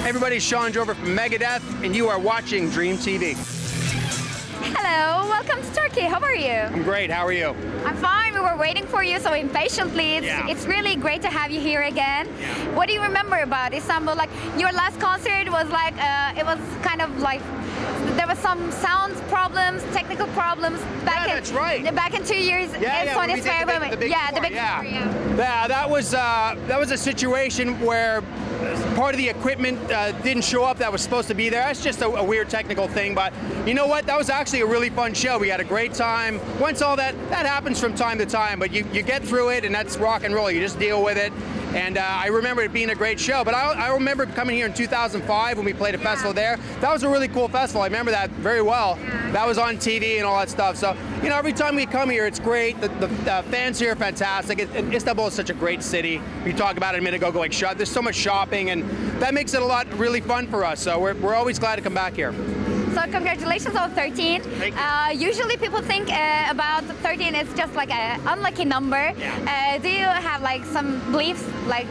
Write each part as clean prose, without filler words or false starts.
Everybody, Shawn Drover from Megadeth, and you are watching Dream TV. Hello, welcome to Turkey. How are you? I'm great. How are you? I'm fine. We were waiting for you so impatiently. It's really great to have you here again. Yeah. What do you remember about Istanbul? Like your last concert was like it was kind of like there was some sound problems, technical problems. That's right. Back in 2 years. Yeah, the big tour. Yeah, that was a situation where part of the equipment didn't show up that was supposed to be there. That's just a weird technical thing, but you know what? That was actually a really fun show. We had a great time. Once all that happens from time to time, but you get through it, and that's rock and roll. You just deal with it. And I remember it being a great show. But I remember coming here in 2005 when we played a festival there. That was a really cool festival. I remember that very well. That was on TV and all that stuff. So, you know, every time we come here, it's great. The fans here are fantastic. Istanbul is such a great city. We talked about it a minute ago, going shop. There's so much shopping, and that makes it a lot really fun for us. So we're always glad to come back here. So congratulations on 13. Thank you. Usually people think about 13 is just like an unlucky number. Yeah. Do you have like some beliefs, like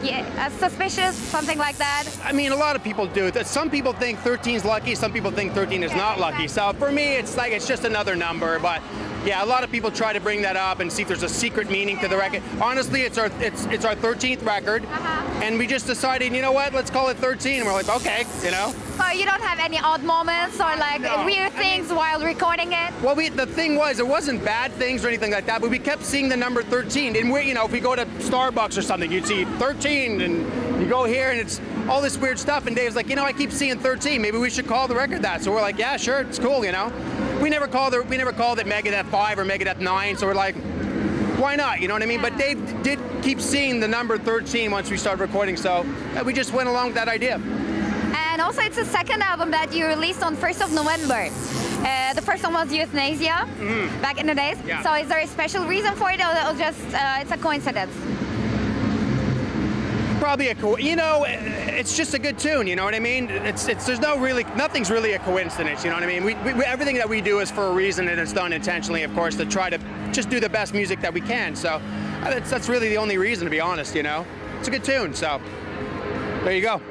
suspicious, something like that? I mean, a lot of people do. Some people think 13 is lucky. Some people think 13 is not lucky. So for me, it's like it's just another number. But yeah, a lot of people try to bring that up and see if there's a secret meaning to the record. Honestly, it's our 13th record, and we just decided, you know what, let's call it 13. And we're like, okay, you know. So you don't have any odd moments or like weird things while recording it? Well, the thing was, it wasn't bad things or anything like that, but we kept seeing the number 13. And we, you know, if we go to Starbucks or something, you'd see 13, and you go here and it's all this weird stuff. And Dave's like, you know, I keep seeing 13. Maybe we should call the record that. So we're like, yeah, sure, it's cool, you know. We never called it Megadeth 5 or Megadeth 9. So we're like, why not? You know what I mean? But Dave did keep seeing the number 13 once we started recording. So we just went along with that idea. And also, it's the second album that you released on 1st of November. The first one was Euthanasia, back in the days. Yeah. So is there a special reason for it, or just it's a coincidence? Probably you know, it's just a good tune. You know what I mean? Nothing's really a coincidence. You know what I mean? Everything that we do is for a reason, and it's done intentionally, of course, to try to just do the best music that we can. So that's really the only reason, to be honest. You know, it's a good tune. So there you go.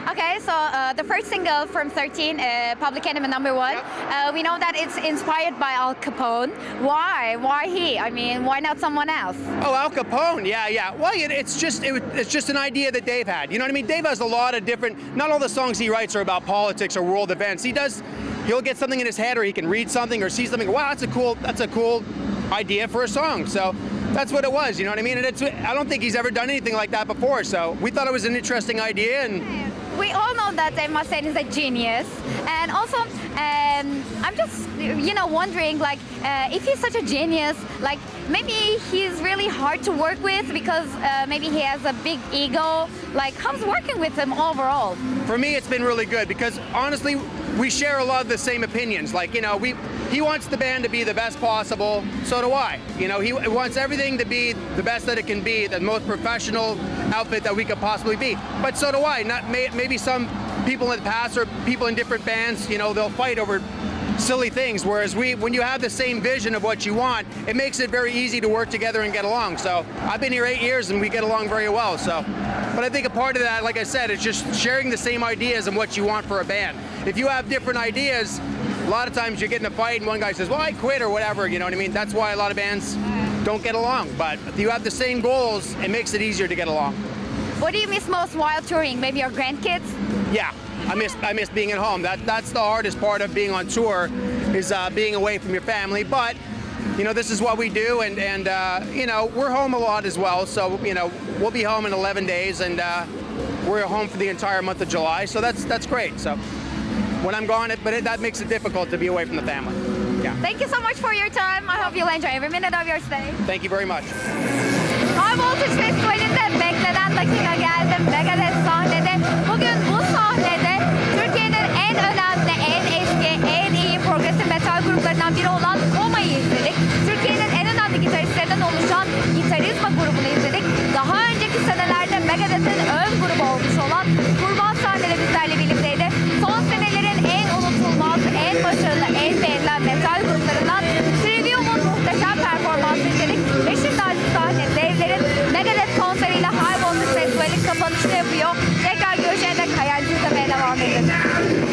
Okay, so the first single from 13, Public Enemy #1, we know that it's inspired by Al Capone. Why? Why he? I mean, why not someone else? Oh, Al Capone, yeah. Well, it's just an idea that Dave had. You know what I mean? Dave has a lot of different, not all the songs he writes are about politics or world events. He'll get something in his head, or he can read something or see something. Wow, that's a cool idea for a song. So that's what it was, you know what I mean? And I don't think he's ever done anything like that before. So we thought it was an interesting idea. And we all know that Mustaine is a genius, and also I'm just wondering, like, if he's such a genius, like maybe he's really hard to work with because maybe he has a big ego. Like, how's working with him overall? For me, it's been really good because honestly, we share a lot of the same opinions. Like, you know, he wants the band to be the best possible, so do I. You know, he wants everything to be the best that it can be, the most professional outfit that we could possibly be. But so do I. Maybe some people in the past or people in different bands, you know, they'll fight over silly things, whereas when you have the same vision of what you want, it makes it very easy to work together and get along. So I've been here 8 years and we get along very well. So, but I think a part of that, like I said, is just sharing the same ideas and what you want for a band. If you have different ideas, a lot of times you get in a fight and one guy says, well, I quit or whatever, you know what I mean? That's why a lot of bands don't get along. But if you have the same goals, it makes it easier to get along. What do you miss most while touring? Maybe your grandkids? Yeah, I miss being at home. That's the hardest part of being on tour, is being away from your family. But you know, this is what we do, and you know, we're home a lot as well. So you know, we'll be home in 11 days, and we're home for the entire month of July. So that's great. So when I'm gone, that makes it difficult to be away from the family. Yeah. Thank you so much for your time. I hope you'll enjoy every minute of your stay. Thank you very much. High Voltage Festivali'nde beklenen dakika geldi. Megadeth sahnede. Bugün bu sahnede Türkiye'nin en önemli, en eski, en iyi progresif metal gruplarından biri olan Koma'yı izledik. Türkiye'nin en önemli gitaristlerinden oluşan Gitarizma grubunu izledik. Daha önceki senelerde Megadeth'in ön grubu olmuş olan Kurban sahnede bizlerle birlikteydi. Son senelerin en unutulmaz, en başarılı, en beğenilen metal gruplarından Trivium'un muhteşem performansı izledik. Ve şimdi sahnede Megadeth konseriyle High Voltage Festival'in kapanışını yapıyor. devam edelim.